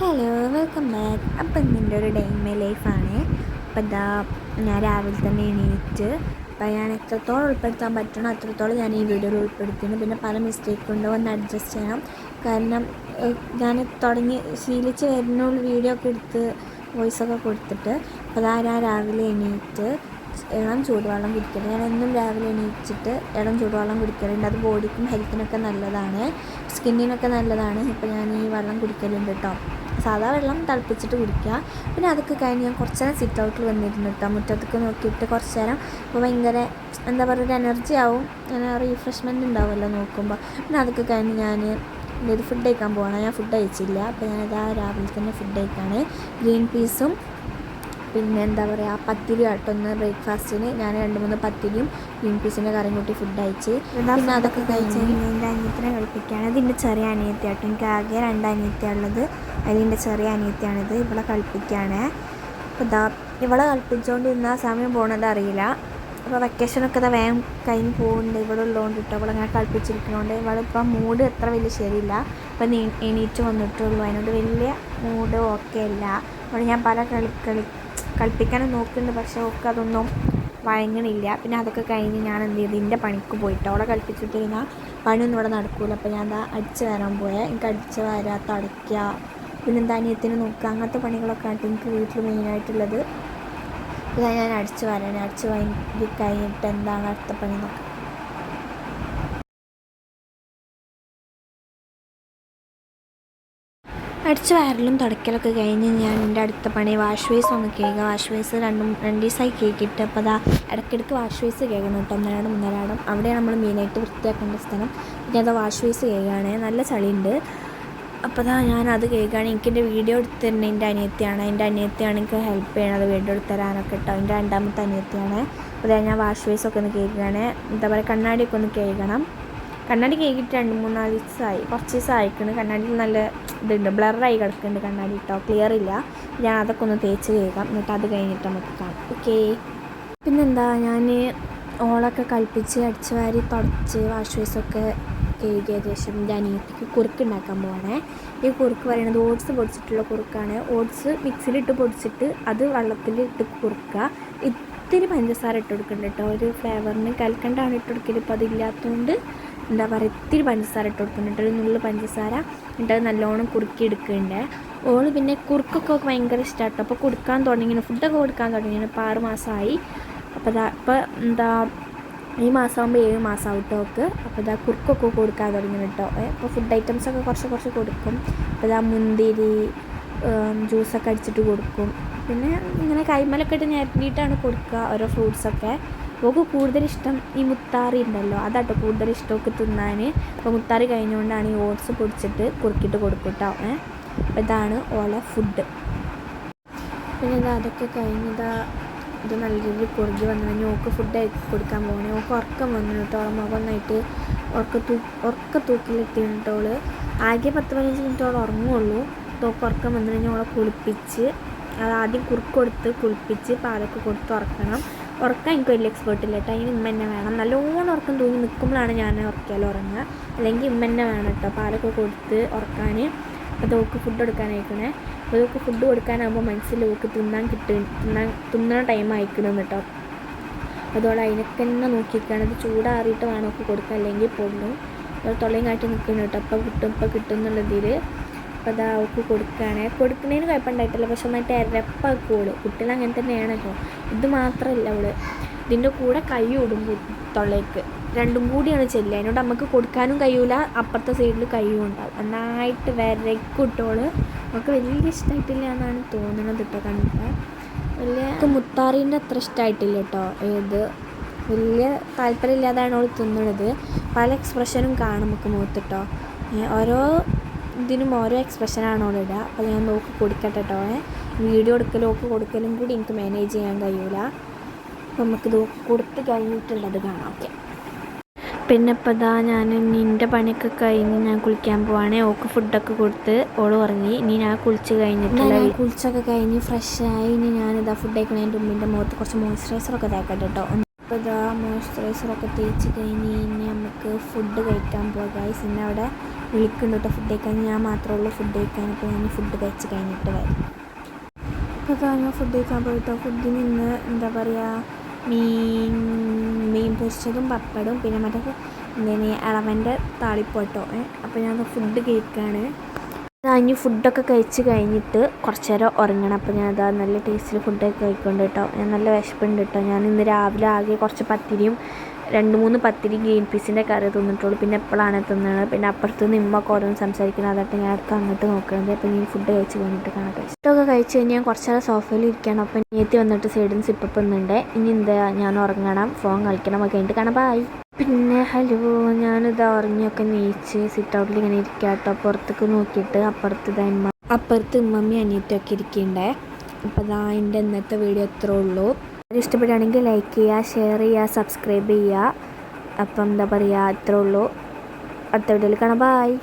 Hello, welcome back. അപ്പം ഇന്നിൻ്റെ ഒരു ഡേ ഇൻ മൈ ലൈഫാണ്. അപ്പം ഇതാ ഞാൻ രാവിലെ തന്നെ എണീറ്റ് അപ്പം ഞാൻ എത്രത്തോളം ഉൾപ്പെടുത്താൻ പറ്റണം അത്രത്തോളം ഞാൻ ഈ വീഡിയോയിൽ ഉൾപ്പെടുത്തിയിരുന്നു. പിന്നെ പല മിസ്റ്റേക്ക് ഉണ്ടോ ഒന്ന് അഡ്ജസ്റ്റ് ചെയ്യണം. കാരണം ഞാൻ ശീലിച്ച് വരുന്നുള്ള വീഡിയോ ഒക്കെ എടുത്ത് വോയിസൊക്കെ കൊടുത്തിട്ട് അപ്പോൾ അതാ ഞാൻ രാവിലെ എണീറ്റ് ഇളം ചൂടുവെള്ളം കുടിക്കൽ. ഞാൻ എന്നും രാവിലെ എണീച്ചിട്ട് ഇളം ചൂടുവെള്ളം കുടിക്കലുണ്ട്. അത് ബോഡിക്കും ഹെൽത്തിനൊക്കെ നല്ലതാണ്, സ്കിന്നിനൊക്കെ നല്ലതാണ്. ഇപ്പോൾ ഞാൻ ഈ വെള്ളം കുടിക്കലുണ്ട് കേട്ടോ. സാധാ വെള്ളം തിളപ്പിച്ചിട്ട് കുടിക്കുക. പിന്നെ അതൊക്കെ കഴിഞ്ഞ് ഞാൻ കുറച്ച് നേരം സിറ്റ് ഔട്ടിൽ വന്നിരുന്നു കേട്ടോ. മുറ്റത്തൊക്കെ നോക്കിയിട്ട് കുറച്ച് നേരം. അപ്പോൾ ഭയങ്കര എന്താ പറയുക, ഒരു എനർജി ആവും, അങ്ങനെ റീഫ്രഷ്മെൻറ്റ് ഉണ്ടാവുമല്ലോ നോക്കുമ്പോൾ. പിന്നെ അതൊക്കെ കഴിഞ്ഞ് ഞാൻ ഒരു ഫുഡ് കഴിക്കാൻ പോകണം. ഞാൻ ഫുഡ് കഴിച്ചില്ല. അപ്പോൾ ഞാനിതാ രാവിലെ തന്നെ ഫുഡ് കഴിക്കാണ്. ഗ്രീൻ പീസും പിന്നെ എന്താ പറയുക പത്തിരി കേട്ടൊന്ന് ബ്രേക്ക്ഫാസ്റ്റിന് ഞാൻ 2-3 പത്തിരിയും ഗ്രീൻ പീസിൻ്റെ കറിയും കൂട്ടി ഫുഡ് കഴിച്ച്. പിന്നെ അതൊക്കെ കഴിച്ച് എൻ്റെ അനിയത്തിനെ കളിപ്പിക്കുകയാണ്. ഇതിൻ്റെ ചെറിയ അനിയത്തിയാട്ടോ. എനിക്ക് ആകെ 2 അനിയത്തിയുള്ളത്. അതിൻ്റെ ചെറിയ അനിയത്തിയാണിത്. ഇവളെ കളിപ്പിക്കുകയാണ്. അപ്പോൾ ഇതാ ഇവളെ കളിപ്പിച്ചുകൊണ്ടിരുന്ന സമയം പോകുന്നത് അറിയില്ല. അപ്പോൾ വെക്കേഷനൊക്കെ ഇതാ വേഗം കഴിഞ്ഞ് പോകുന്നുണ്ട്. ഇവിടെ ഉള്ളതുകൊണ്ട് കേട്ടോ. ഇവളങ്ങനെ കളിപ്പിച്ചിരിക്കുന്നതുകൊണ്ട് ഇവളിപ്പം മൂഡ് അത്ര വലിയ ശരിയില്ല. അപ്പം എണീറ്റ് വന്നിട്ടുള്ളൂ. അതിനോട് വലിയ മൂഡ് ഓക്കെ അല്ല. അവിടെ ഞാൻ പല കളിപ്പിക്കാനും നോക്കുന്നുണ്ട്, പക്ഷേ ഒക്കെ അതൊന്നും വഴങ്ങണില്ല. പിന്നെ അതൊക്കെ കഴിഞ്ഞ് ഞാൻ എന്ത് ചെയ്തു, എൻ്റെ പണിക്ക് പോയിട്ട് അവിടെ കളിപ്പിച്ചിട്ടിരുന്ന പണിയൊന്നും ഇവിടെ നടക്കില്ല. അപ്പോൾ ഞാൻ അടിച്ച് വരാൻ പോയാൽ എനിക്ക് അടിച്ച് വരാ, തുടയ്ക്കുക, പിന്നെ എന്താ അനിയത്തിന് നോക്കുക, അങ്ങനത്തെ പണികളൊക്കെ ആയിട്ട് എനിക്ക് വീട്ടിൽ മെയിനായിട്ടുള്ളത്. അപ്പോൾ ഞാൻ അടിച്ച് കഴിഞ്ഞിട്ട് എന്താണ് അടുത്ത പണി നോക്കുക. അടിച്ച് വരലും തുടയ്ക്കലൊക്കെ കഴിഞ്ഞ് ഞാൻ എൻ്റെ അടുത്ത പണി വാഷ് ബേസ് ഒന്ന് കേൾക്കുക. വാഷ് ബേസ് 2 ദിവസമായി കേൾക്കിയിട്ട്. അപ്പോൾ അതാ ഇടയ്ക്കിടയ്ക്ക് വാഷ് ബേസ് കേൾക്കണം കേട്ടോ. ഒന്നരാടം അവിടെയാണ് നമ്മൾ മെയിനായിട്ട് വൃത്തിയാക്കേണ്ട സ്ഥലം. പിന്നെ അത് വാഷ് ബേസ് കേൾക്കുകയാണ്, നല്ല ചളിയുണ്ട്. അപ്പോൾ അതാ ഞാനത് കേൾക്കുകയാണ്. എനിക്കെൻ്റെ വീഡിയോ എടുത്ത് തരുന്നത് എൻ്റെ അനിയത്തിയാണ്. എനിക്ക് ഹെൽപ്പ് ചെയ്യണം അത് വീഡിയോ എടുത്ത് തരാനൊക്കെ കേട്ടോ. എൻ്റെ 2ാമത്തെ അനിയത്തിയാണ്. അപ്പോൾ ഞാൻ വാഷ് ബേസൊക്കെ ഒന്ന് കേൾക്കുകയാണ്. എന്താ പറയുക, കണ്ണാടിയൊക്കെ ഒന്ന് കേൾക്കണം. കണ്ണാടി കേൾക്കിയിട്ട് 3-4 ദിവസമായി, കുറച്ച് ദിവസം അയക്കണം. കണ്ണാടിയിൽ നല്ല ഇതുണ്ട്, ബ്ലറായി കിടക്കുന്നുണ്ട് കണ്ണാടി കേട്ടോ, ക്ലിയർ ഇല്ല. ഞാൻ അതൊക്കെ ഒന്ന് തേച്ച് കേൾക്കാം, എന്നിട്ട് അത് കഴിഞ്ഞിട്ട് നമുക്ക് കാണാം. ഓക്കേ. പിന്നെന്താ, ഞാൻ ഓളൊക്കെ കളിപ്പിച്ച് അടിച്ച് വാരി തുടച്ച് വാഷ് ബേസൊക്കെ കഴുകിയ ശേഷം എൻ്റെ അനിയത്തിക്ക് കുറുക്ക് ഉണ്ടാക്കാൻ പോവാണേ. ഈ കുറുക്ക് പറയുന്നത് ഓട്സ് പൊടിച്ചിട്ടുള്ള കുറുക്കാണ്. ഓട്സ് മിക്സിയിലിട്ട് പൊടിച്ചിട്ട് അത് വെള്ളത്തിലിട്ട് കുറുക്കുക. ഇത്തിരി പഞ്ചസാര ഇട്ട് കൊടുക്കുന്നുണ്ട് കേട്ടോ, ഒരു ഫ്ലേവറിന്. കൽക്കണ്ടാണ് ഇട്ട് കൊടുക്കൽ. ഇപ്പോൾ അതില്ലാത്തതുകൊണ്ട് എന്താ പറയുക, ഇത്തിരി പഞ്ചസാര ഇട്ട് കൊടുക്കുന്നുണ്ട്, ഒരു നുള്ളു പഞ്ചസാര. എന്നിട്ട് അത് നല്ലോണം കുറുക്കി എടുക്കുന്നുണ്ട്. ഓള് പിന്നെ കുറുക്കൊക്കെ ഭയങ്കര ഇഷ്ടമാട്ടോ. അപ്പോൾ ഫുഡൊക്കെ കൊടുക്കാൻ തുടങ്ങിയാണ്. ഇപ്പോൾ 6 മാസമായി. അപ്പോൾ ഇപ്പോൾ എന്താ ഈ മാസമാകുമ്പോൾ 7 മാസമാവും കേട്ടോ അവൾക്ക്. അപ്പോൾ കുറുക്കൊക്കെ കൊടുക്കാൻ തുടങ്ങി കേട്ടോ. അപ്പോൾ ഫുഡ് ഐറ്റംസൊക്കെ കുറച്ച് കൊടുക്കും. അപ്പോൾ മുന്തിരി ജ്യൂസൊക്കെ അടിച്ചിട്ട് കൊടുക്കും. പിന്നെ ഇങ്ങനെ കൈമലൊക്കെ ഇട്ട് ഞെരണ്ടിയിട്ടാണ് കൊടുക്കുക ഓരോ ഫ്രൂട്ട്സൊക്കെ. ഓൾക്ക് കൂടുതലിഷ്ടം ഈ മുത്താറി ഉണ്ടല്ലോ, അതാട്ടോ കൂടുതലിഷ്ടം ഒക്കെ തിന്നാൻ. അപ്പോൾ മുത്താറി കഴിഞ്ഞുകൊണ്ടാണ് ഈ ഓട്സ് പൊടിച്ചിട്ട് കുറുക്കിയിട്ട് കൊടുക്കും കേട്ടോ. അപ്പോൾ ഇതാണ് ഓളെ ഫുഡ്. പിന്നെ അതൊക്കെ കഴിഞ്ഞതാ ഇത് നല്ല രീതിയിൽ കുറുകി വന്നു കഴിഞ്ഞാൽ ഓൾക്ക് ഫുഡ് കൊടുക്കാൻ പോകണേ. ഓൾക്ക് ഉറക്കം വന്നു കേട്ടോ. ഓളെ മുഖമൊന്നായിട്ട് ഉറക്ക തൂക്കിലെത്തിയിട്ടോള് ആകെ 10-15 മിനിറ്റോളം ഉറങ്ങുള്ളൂ. ഓൾക്ക് ഉറക്കം വന്നു കഴിഞ്ഞാൽ ഓളെ കുളിപ്പിച്ച്, അത് ആദ്യം കുറുക്ക് കൊടുത്ത് കുളിപ്പിച്ച് പാലൊക്കെ കൊടുത്ത് ഉറക്കണം. ഉറക്കാൻ എനിക്ക് വലിയ എക്സ്പേർട്ടില്ല കേട്ടോ. അതിന് ഉമ്മ തന്നെ വേണം. നല്ലോണം ഉറക്കം തൂങ്ങി നിൽക്കുമ്പോഴാണ് ഞാൻ ഉറക്കിയാലും ഉറങ്ങുക, അല്ലെങ്കിൽ ഉമ്മ തന്നെ വേണം കേട്ടോ പാലൊക്കെ കൊടുത്ത് ഉറക്കാൻ. അപ്പോൾ ഓൾക്ക് ഫുഡ് കൊടുക്കാനായിക്കണേ. അപ്പോൾ ഓൾക്ക് ഫുഡ് കൊടുക്കാനാകുമ്പോൾ മനസ്സിൽ ഓൾക്ക് തിന്നണ ടൈം അയക്കണം കേട്ടോ. അതോടെ അതിനൊക്കെ തന്നെ നോക്കിയിരിക്കുകയാണ്. അത് ചൂടാറിയിട്ട് വേണം ഓൾക്ക് കൊടുക്കാൻ, അല്ലെങ്കിൽ പൊള്ളും. അത് തൊള്ളയും കാട്ടി നിൽക്കണം കേട്ടോ. ഇപ്പോൾ കിട്ടും എന്നുള്ളതിൽ. അപ്പോൾ അതാ അവൾക്ക് കൊടുക്കുന്നതിന് കുഴപ്പമുണ്ടായിട്ടില്ല, പക്ഷെ നന്നായിട്ട് എരപ്പാക്കുള്ളൂ. കുട്ടികൾ അങ്ങനെ തന്നെയാണല്ലോ. ഇത് മാത്രമല്ല, ഇതിൻ്റെ കൂടെ കൈ ഇടും തൊള്ളയ്ക്ക്, 2ഉം കൂടിയാണ് ചെല്ലുക. അതിനോട് നമുക്ക് കൊടുക്കാനും കഴിയൂല, അപ്പുറത്തെ സൈഡിൽ കൈയും ഉണ്ടാവും. നന്നായിട്ട് വിരക്കിട്ടോള്. നമുക്ക് വലിയ ഇഷ്ടമായിട്ടില്ല എന്നാണ് തോന്നുന്നത് കേട്ടോ. വലിയ മുത്താറിൻ്റെ അത്ര ഇഷ്ടമായിട്ടില്ല കേട്ടോ. വലിയ താല്പര്യമില്ലാതാണ് അവൾ തിന്നണത്. പല എക്സ്പ്രഷനും കാണും നമുക്ക് മുഖത്ത് കേട്ടോ. ഓരോ ഇതിനും ഓരോ എക്സ്പ്രഷനാണ് അവളിടുക. അപ്പോൾ ഞാൻ നോക്കി കൊടുക്കട്ടെ കേട്ടോ. വീഡിയോ കൊടുക്കലും കൂടി എനിക്ക് മാനേജ് ചെയ്യാൻ കഴിയൂല. അപ്പോൾ നമുക്കിത് കൊടുത്ത് കഴിഞ്ഞിട്ടുള്ളത് കാണാം. ഓക്കെ. പിന്നെ ഇപ്പോൾ ഞാൻ നിൻ്റെ പണിയൊക്കെ കഴിഞ്ഞ് ഞാൻ കുളിക്കാൻ പോവാണ്. ഓൾക്ക് ഫുഡൊക്കെ കൊടുത്ത് ഓൾ ഉറങ്ങി. ഇനി ഞാൻ കുളിച്ചൊക്കെ കഴിഞ്ഞ് ഫ്രഷായി. ഇനി ഞാനിതാ ഫുഡ് കഴിക്കണതിൻ്റെ മുമ്പിൻ്റെ മുഖത്ത് കുറച്ച് മോയ്സ്ചറൈസറൊക്കെ തേക്കട്ടെ കേട്ടോ. അപ്പോൾ മോയ്സ്ചറൈസറൊക്കെ തേച്ച് കഴിഞ്ഞ് ഇനി നമുക്ക് ഫുഡ് കഴിക്കാൻ പോകാം ഗൈസ്. ഇന്ന് അവിടെ വിളിക്കുന്നുണ്ട് കേട്ടോ ഫുഡ് കഴിക്കാൻ. ഞാൻ മാത്രമേ ഉള്ളൂ ഫുഡ് കഴിക്കാൻ. അപ്പോൾ ഞാൻ ഫുഡ് കഴിച്ച് കഴിഞ്ഞിട്ട് വരും. അപ്പോൾ ഞാൻ ഫുഡ് കഴിക്കാൻ പോയിട്ടോ. ഫുഡിന് ഇന്ന് എന്താ പറയുക, മീൻ പൊരിച്ചതും പപ്പടും പിന്നെ മറ്റേ ഇളവൻ്റെ താളിപ്പോട്ടോ. അപ്പോൾ ഞാൻ ഫുഡ് കഴിക്കുകയാണ്. ഇനി ഫുഡൊക്കെ കഴിച്ച് കഴിഞ്ഞിട്ട് കുറച്ച് നേരം ഉറങ്ങണം. അപ്പോൾ ഞാൻ അതാ നല്ല ടേസ്റ്റിൽ ഫുഡൊക്കെ കഴിക്കുന്നുണ്ട് കേട്ടോ. ഞാൻ നല്ല വിശപ്പുണ്ട് കേട്ടോ. ഞാൻ ഇന്ന് രാവിലെ ആകെ കുറച്ച് പത്തിരിയും 2-3 പത്തിരി ഗ്രീൻ പീസിൻ്റെ കറി തിന്നിട്ടുള്ളൂ. പിന്നെ എപ്പോഴാണ് തിന്നുന്നത്. പിന്നെ അപ്പുറത്ത് നിന്ന് ഇമ്മൊക്കെ ഓരോന്ന് സംസാരിക്കുന്നത്. അതൊക്കെ ഞാൻ അടുത്ത് അങ്ങോട്ട് നോക്കുന്നത്. അപ്പോൾ ഈ ഫുഡ് കഴിച്ച് കഴിഞ്ഞിട്ട് കാണാം. ഫുഡൊക്കെ കഴിച്ച് കഴിഞ്ഞ് ഞാൻ കുറച്ച് നേരം സോഫയിൽ ഇരിക്കണം. അപ്പം നീത്തി വന്നിട്ട് സൈഡിൽ നിന്ന് സിപ്പപ്പ് ഒന്നുണ്ട്. ഇനി എന്താ ഞാൻ ഉറങ്ങണം, ഫോൺ കളിക്കണം. ഒക്കെ കഴിഞ്ഞിട്ട് കാണാം. ബായ്. പിന്നെ ഹലോ, ഞാനിതാ ഉറങ്ങിയൊക്കെ നീച്ച് സിറ്റ് ഔട്ടിൽ ഇങ്ങനെ ഇരിക്കുക കേട്ടോ. പുറത്തേക്ക് നോക്കിയിട്ട് അപ്പുറത്ത് ഉമ്മമ്മി അനിയത്തൊക്കെ ഇരിക്കണ്ടേ. അപ്പോൾ അതാ എൻ്റെ ഇന്നത്തെ വീഡിയോ ഇത്രേ ഉള്ളൂ. ഇഷ്ടപ്പെടുകയാണെങ്കിൽ ലൈക്ക് ചെയ്യുക, ഷെയർ ചെയ്യുക, സബ്സ്ക്രൈബ് ചെയ്യുക. അപ്പം എന്താ പറയുക, ഇത്രേ ഉള്ളൂ. അടുത്ത വീഡിയോയിൽ കാണാം. ബായ്.